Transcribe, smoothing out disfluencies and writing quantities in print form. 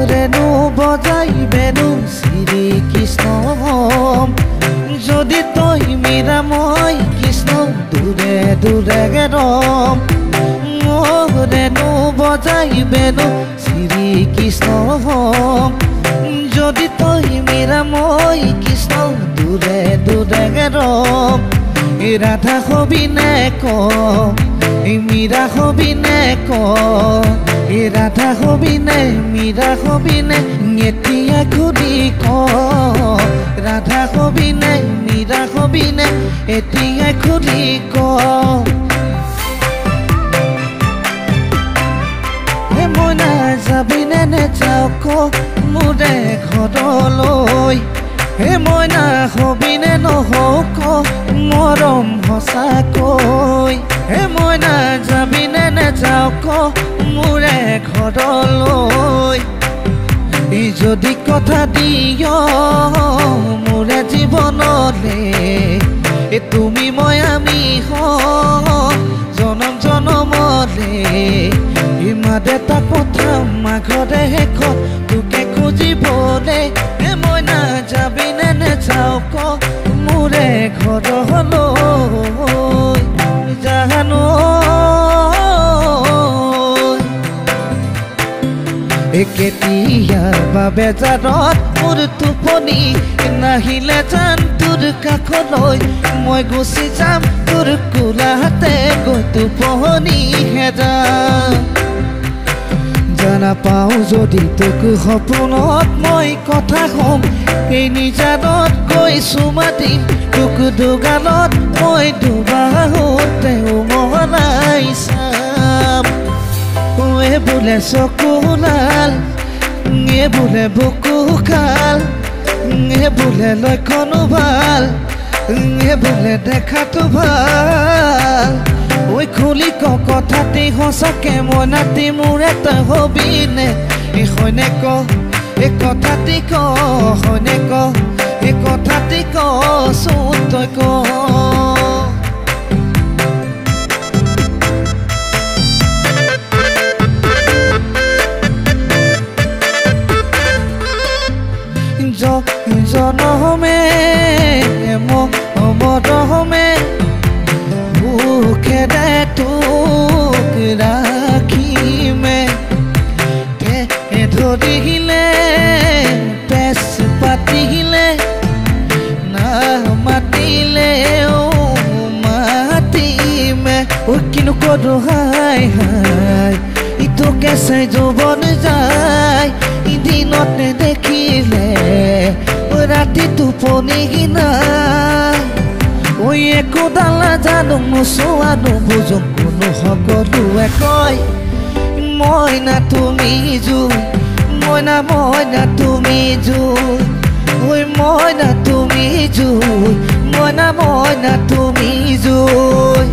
রেণু বজাইবেনো শ্রী কৃষ্ণ যদি তই মীরা মই কৃষ্ণ দূরে দূরে রম রেণু বজাইবেনো শ্রী কৃষ্ণ যদি তই মীরা মই কৃষ্ণ দূরে দূরে রম রাধা হবি নে ক মীরা হবি নে ক রাধা হবি নে মীরা হবি নে এতিয়া ঘুরি ক রাধা হবি নে মীরা হবি নে এতিয়া ঘুরি ক মই নাযাবি নে নেযাওঁ ক মোৰে ঘৰলৈ মই নাহবি নে নহওঁ ক মৰম সঁচাকৈ মই নাযাবি নে নেযাওঁ ক মোৰে ঘৰলৈ যদি কথা দিয় মোৰে জীৱনলে তুমি মই আমি জনম জনমলে ইমা দেতা কথা মাঘৰে শেষত তোকে খুজিবলে মই নাযাবি নে নেযাওঁ ক মোৰে ঘৰলৈ জানো কেতিয়াৰ বাবে জাৰত মোৰ টোপনি নাহিলে জান তোৰ কাষলৈ মই গুচি যাম তোৰ কোলাতে গৈ টোপনিহে যাম জানা পাওঁ যদি তোক সপোনত মই কথা কম এই নিজানত গৈ চুমা দিম তোক দুগালত মই দুবাহুতে উমলাই চাম বোলে চকু লাল বোলে বুকু খাল বোলে লক্ষণো ভাল বোলে দেখাতো ভাল ঐ খুলি ক কথাটি সঁচাকে মই নাতি মোৰ এটা হবি নে হয়নে ক এই কথাটি ক হয়নে ক এই কথাটি ক চোন তই ক জনমে মৰমে ভুখেৰে তোক ৰাখিমে ধৰিলে পেচ পাতিলে না মাতিলেও মাতিমে কিনো কৰো হাই হাই ইটোকে চাই যৌৱন যায় দিনত নেদেখিলে ৰাতি টোপনি নাই ঐ একো ডালা জানো নোচোৱা নুবুজো কোনো সকলোৱে কয় মই না তুমি জুই মই না তুমি জুই ঐ মই না তুমি জুই মই না তুমি জুই